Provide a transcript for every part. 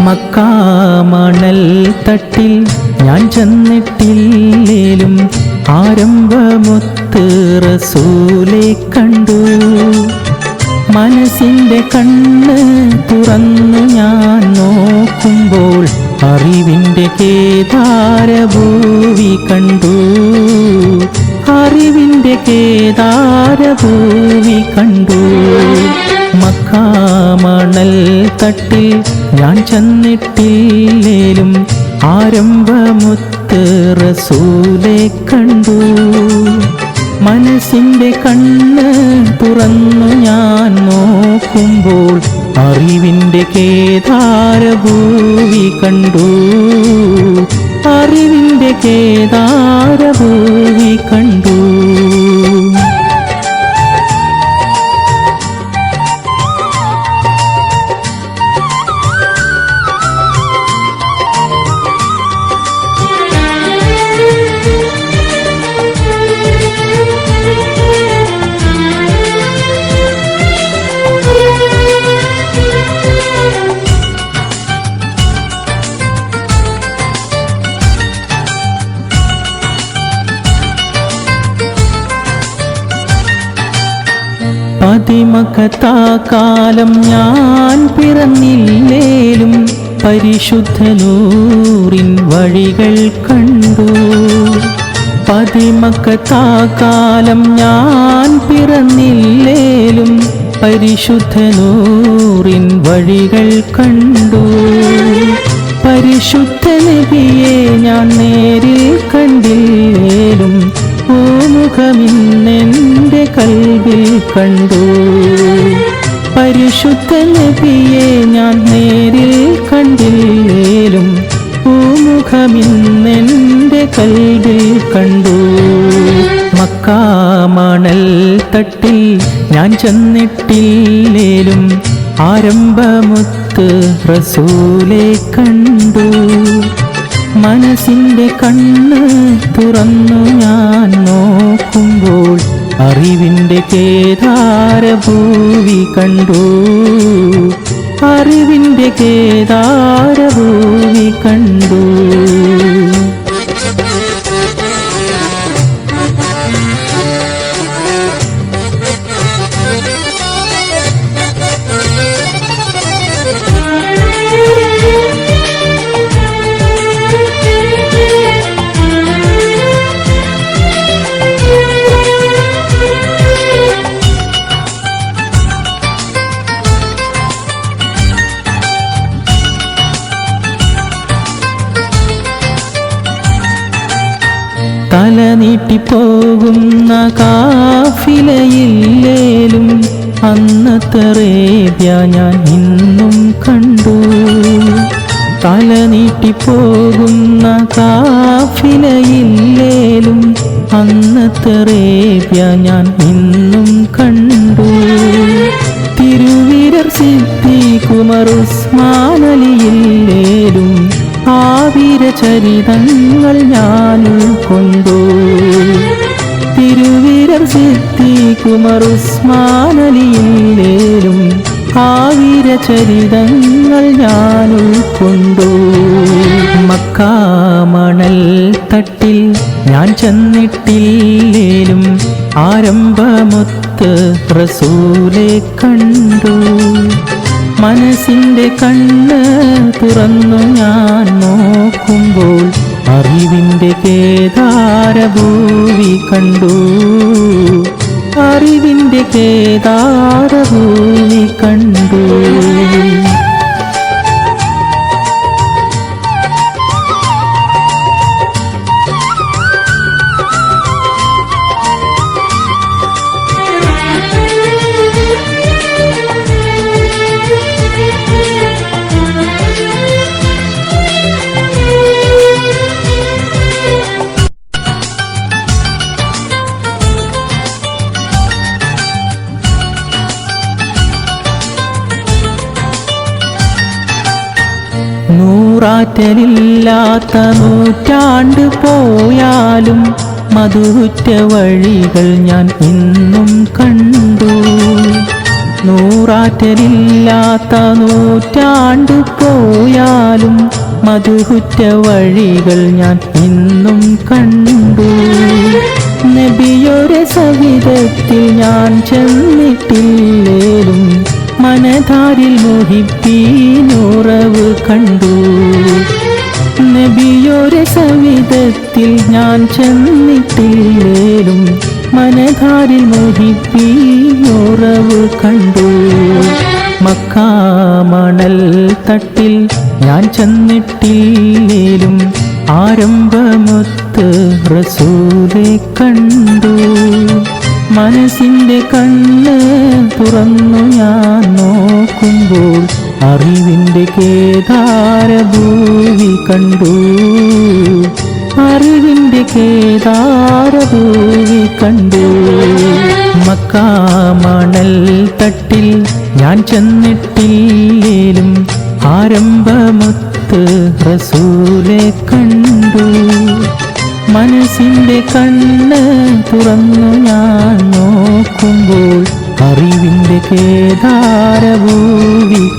മക്കാ മണൽ തട്ടിൽ ഞാൻ ചെന്നിട്ടില്ലേലും ആരംഭമൊത്ത് റസൂലെ കണ്ടു. മനസ്സിൻ്റെ കണ്ണ് തുറന്നു ഞാൻ നോക്കുമ്പോൾ അറിവിൻ്റെ കേദാരഭൂവി കണ്ടു. അറിവിൻ്റെ കേദാരഭൂവി കണ്ടു. മക്കാ മണൽ തട്ടിൽ ഞാൻ ചെന്നിട്ടില്ലേലും ആരംഭമൊത്ത് റസൂലെ കണ്ടു. മനസ്സിൻ്റെ കണ്ണ് തുറന്നു ഞാൻ നോക്കുമ്പോൾ അറിവിൻ്റെ കേദാരഭൂവി കണ്ടു. അറിവിൻ്റെ കേദാരഭൂവി കണ്ടു. പതിമക്കത്താക്കാലം ഞാൻ പിറന്നില്ലേലും പരിശുദ്ധ നൂറിൻ വഴികൾ കണ്ടു. പതിമക്കത്താക്കാലം ഞാൻ പിറന്നില്ലേലും പരിശുദ്ധ നൂറിൻ വഴികൾ കണ്ടു. പരിശുദ്ധ നബിയെ ഞാൻ നേരിൽ കണ്ടില്ലേലും പൂമുഖമിന്നെൻ്റെ കൽവിൽ കണ്ടു. പരിശുദ്ധ നബിയെ ഞാൻ നേരിൽ കണ്ടില്ലേലും പൂമുഖമിന്നെൻ്റെ കൽവിൽ കണ്ടു. മക്കാ മണൽ തട്ടിൽ ഞാൻ ചെന്നിട്ടില്ലേലും ആരംഭമൊത്ത് റസൂലെ കണ്ടു. മനസ്സിൻ്റെ കണ്ണ് തുറന്നു ഞാൻ നോക്കുമ്പോൾ അറിവിൻ്റെ കേദാരഭൂവി കണ്ടു. അറിവിൻ്റെ കേദാരഭൂവി കണ്ടു. തല നീട്ടിപ്പോകുന്ന കാഫിലയില്ലേലും അന്നത്തെ അറേബ്യ ഞാൻ ഇന്നും കണ്ടു. തല നീട്ടിപ്പോകുന്ന കാഫിലയില്ലേലും അന്നത്തെ അറേബ്യ ഞാൻ ഇന്നും കണ്ടു. തിരുവിരർ സിദ്ദീഖ് ഉമർ ഉസ്മാൻ അലിയില്ലേലും ആവീരചരിതങ്ങൾ ഞാൻ ഉൾക്കൊണ്ടു. തിരുവിരർ സിദ്ദീഖ് ഉമർ ഉസ്മാൻ അലിയില്ലേലും ആവീരചരിതങ്ങൾ ഞാൻ ഉൾക്കൊണ്ടു. മക്കാ മണൽ തട്ടിൽ ഞാൻ ചെന്നിട്ടില്ലേലും ആരംഭമൊത്ത് റസൂലെ കണ്ടു. മനസ്സിൻ്റെ കണ്ണ് തുറന്നു ഞാൻ നോക്കുമ്പോൾ അറിവിൻ്റെ കേദാരഭൂവി കണ്ടു. അറിവിൻ്റെ കേദാരഭൂവി കണ്ടു. നൂറാറ്റലില്ലാത്ത നൂറ്റാണ്ട് പോയാലും മധുറ്റ വഴികൾ ഞാൻ ഇന്നും കണ്ടു. നൂറാറ്റലില്ലാത്ത നൂറ്റാണ്ട് പോയാലും മധുഹുറ്റ വഴികൾ ഞാൻ ഇന്നും കണ്ടു. നബിയുടെ സവിധത്തിൽ ഞാൻ ചെന്നിട്ടില്ലേലും മനധാരിൽ മുഹിബ്ബീനുറവ് കണ്ടു. നബിയുടെ സവിധത്തിൽ ഞാൻ ചെന്നിട്ടില്ലേലും മനധാരിൽ മുഹിബ്ബീനുറവ് കണ്ടു. മക്കാ മണൽ തട്ടിൽ ഞാൻ ചെന്നിട്ടില്ലേലും ആരംഭമൊത്ത് റസൂലെ കണ്ടു. മനസ്സിൻ്റെ കണ്ണ് തുറന്നു ഞാൻ നോക്കുമ്പോൾ അറിവിൻ്റെ കേദാരഭൂവി കണ്ടു. അറിവിൻ്റെ കേദാരഭൂവി കണ്ടു. മക്കാ മണൽ തട്ടിൽ ഞാൻ ചെന്നിട്ടില്ലേലും ആരംഭമൊത്ത് റസൂലെ കണ്ടു. മനസ്സിൻ്റെ കണ്ണ് തുറന്നു ഞാൻ നോക്കുമ്പോൾ അറിവിൻ്റെ കേദാരഭൂവി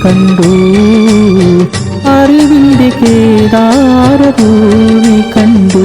കണ്ടു. അറിവിൻ്റെ കേദാരഭൂവി കണ്ടു.